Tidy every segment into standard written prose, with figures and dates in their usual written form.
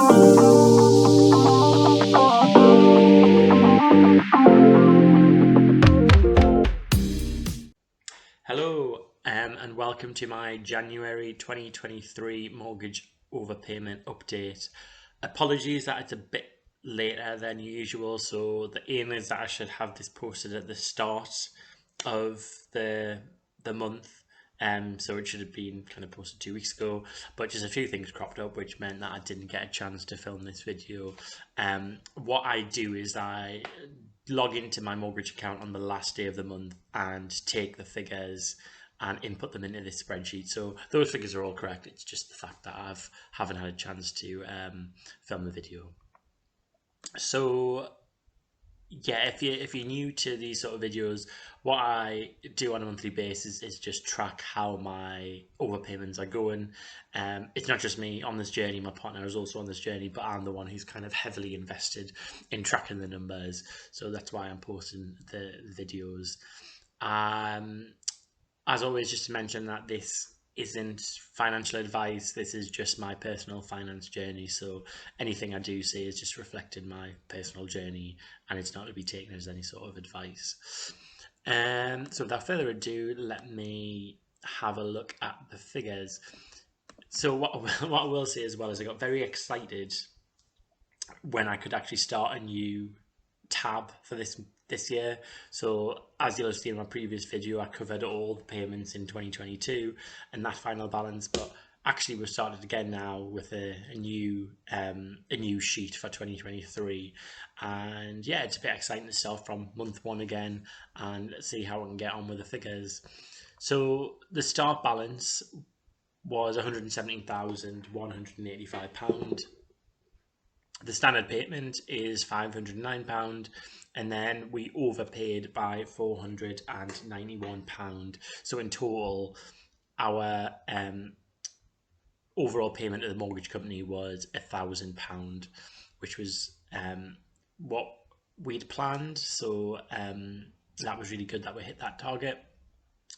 Hello, and welcome to my January 2023 mortgage overpayment update. Apologies that it's a bit later than usual, so the aim is that I should have this posted at the start of the month. So it should have been kind of posted 2 weeks ago, but just a few things cropped up, which meant that I didn't get a chance to film this video. What I do is I log into my mortgage account on the last day of the month and take the figures and input them into this spreadsheet. So those figures are all correct. It's just the fact that I haven't had a chance to film the video. So yeah, if you're new to these sort of videos, what I do on a monthly basis is just track how my overpayments are going. It's not just me on this journey, my partner is also on this journey, but I'm the one who's kind of heavily invested in tracking the numbers. So that's why I'm posting the videos. As always, just to mention that this isn't financial advice, this is just my personal finance journey. So anything I do say is just reflecting my personal journey, and it's not to be taken as any sort of advice. So without further ado, let me have a look at the figures. So what I will say as well is I got very excited when I could actually start a new tab for this year. So as you'll have seen in my previous video, I covered all the payments in 2022 and that final balance, but actually we've started again now with a new sheet for 2023, and yeah, it's a bit exciting to start from month one again and see how I can get on with the figures. So the start balance was £117,185. The standard payment is £509, and then we overpaid by £491. So in total, our overall payment to the mortgage company was £1,000, which was what we'd planned. So that was really good that we hit that target.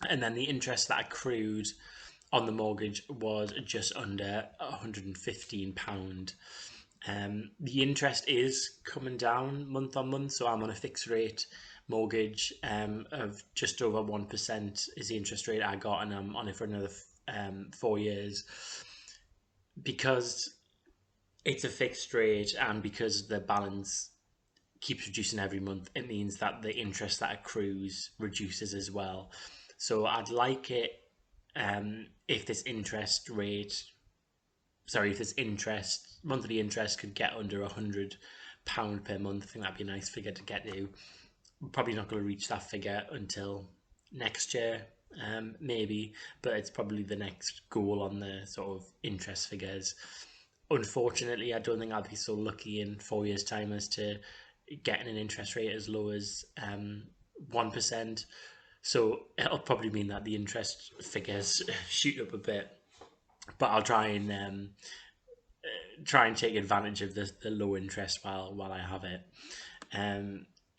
And then the interest that accrued on the mortgage was just under £115. The interest is coming down month on month, so I'm on a fixed rate mortgage of just over 1% is the interest rate I got, and I'm on it for another 4 years. Because it's a fixed rate and because the balance keeps reducing every month, it means that the interest that accrues reduces as well. So I'd like it if this monthly interest could get under £100 per month. I think that'd be a nice figure to get to. We're probably not going to reach that figure until next year, maybe, but it's probably the next goal on the sort of interest figures. Unfortunately, I don't think I'll be so lucky in 4 years' time as to getting an interest rate as low as 1%. So it'll probably mean that the interest figures shoot up a bit, but I'll try and take advantage of the low interest while I have it.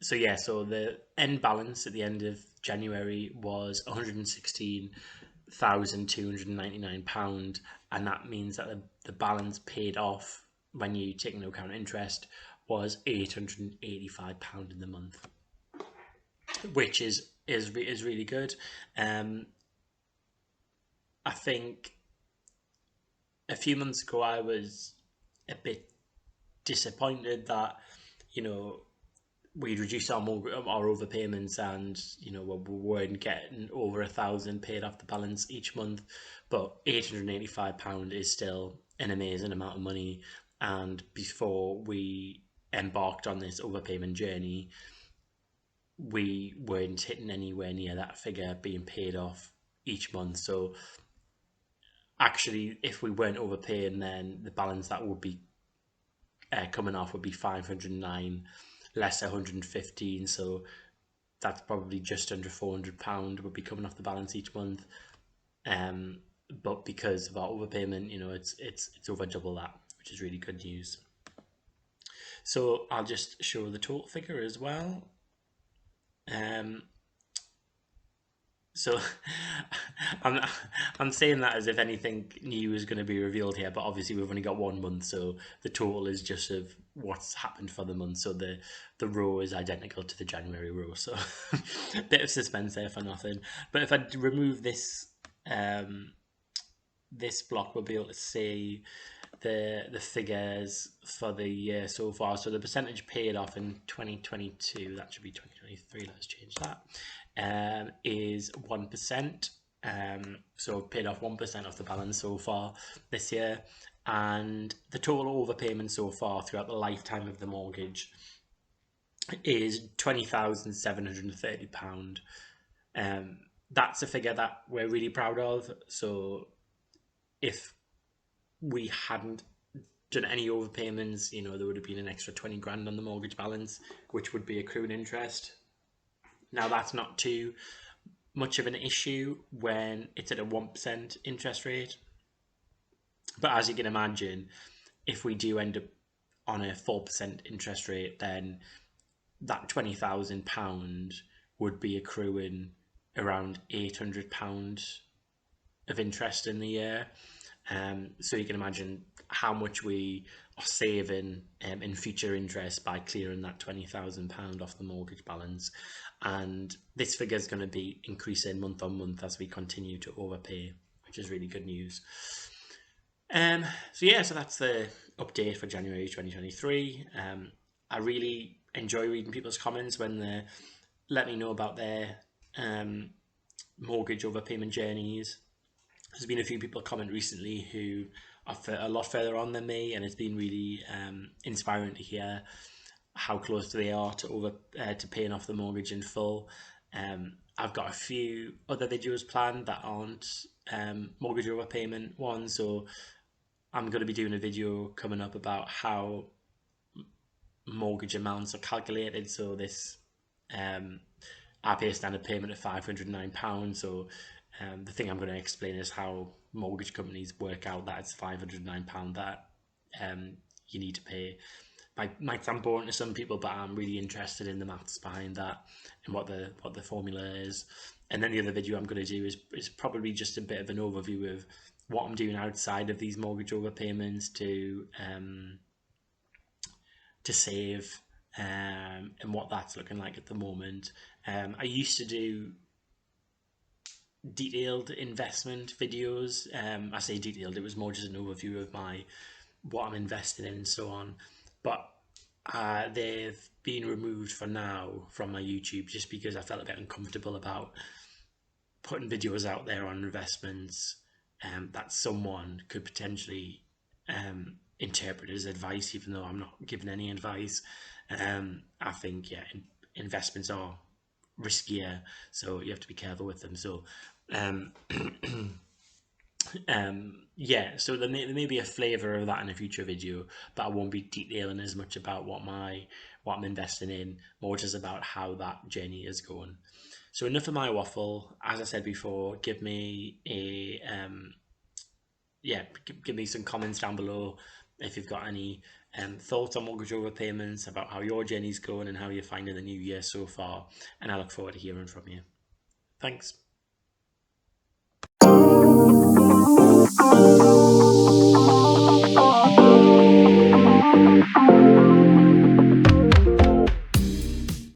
So yeah, so the end balance at the end of January was £116,299, and that means that the balance paid off when you take into account interest was £885 in the month, which is really good. I think a few months ago I was a bit disappointed that we'd reduced our overpayments, and we weren't getting over 1,000 paid off the balance each month. But £885 is still an amazing amount of money, and before we embarked on this overpayment journey, we weren't hitting anywhere near that figure being paid off each month. So actually, if we weren't overpaying, then the balance that would be coming off would be 509 less 115, so that's probably just under £400 would be coming off the balance each month. But because of our overpayment, it's over double that, which is really good news. So I'll just show the total figure as well. So I'm I'm saying that as if anything new is going to be revealed here, but obviously we've only got 1 month, so the total is just of what's happened for the month. So the row is identical to the January row. So bit of suspense there for nothing. But if I remove um, this block, we'll be able to see the figures for the year so far. So the percentage paid off in 2022, that should be 2023, let's change that, is 1%. So paid off 1% of the balance so far this year. And the total overpayment so far throughout the lifetime of the mortgage is £20,730. That's a figure that we're really proud of. So if we hadn't done any overpayments, there would have been an extra 20 grand on the mortgage balance, which would be accruing interest. Now, that's not too much of an issue when it's at a 1% interest rate. But as you can imagine, if we do end up on a 4% interest rate, then that £20,000 would be accruing around £800 of interest in the year. So you can imagine how much we are saving in future interest by clearing that £20,000 off the mortgage balance. And this figure is going to be increasing month on month as we continue to overpay, which is really good news. So that's the update for January 2023. I really enjoy reading people's comments when they let me know about their mortgage overpayment journeys. There's been a few people comment recently who are a lot further on than me, and it's been really inspiring to hear how close they are to paying off the mortgage in full. I've got a few other videos planned that aren't mortgage overpayment ones, so I'm going to be doing a video coming up about how mortgage amounts are calculated. So this I pay a standard payment of £509. So the thing I'm going to explain is how mortgage companies work out that it's £509 that you need to pay. Might sound boring to some people, but I'm really interested in the maths behind that and what the formula is. And then the other video I'm going to do is probably just a bit of an overview of what I'm doing outside of these mortgage overpayments to save, and what that's looking like at the moment. I used to do detailed investment videos. I say detailed, it was more just an overview of what I'm investing in and so on. But they've been removed for now from my YouTube just because I felt a bit uncomfortable about putting videos out there on investments that someone could potentially interpret as advice, even though I'm not giving any advice. I think investments are riskier, so you have to be careful with them. So so there may be a flavour of that in a future video, but I won't be detailing as much about what I'm investing in, more just about how that journey is going. So enough of my waffle. As I said before, give me give me some comments down below if you've got any thoughts on mortgage overpayments, about how your journey's going and how you're finding the new year so far, and I look forward to hearing from you. Thanks.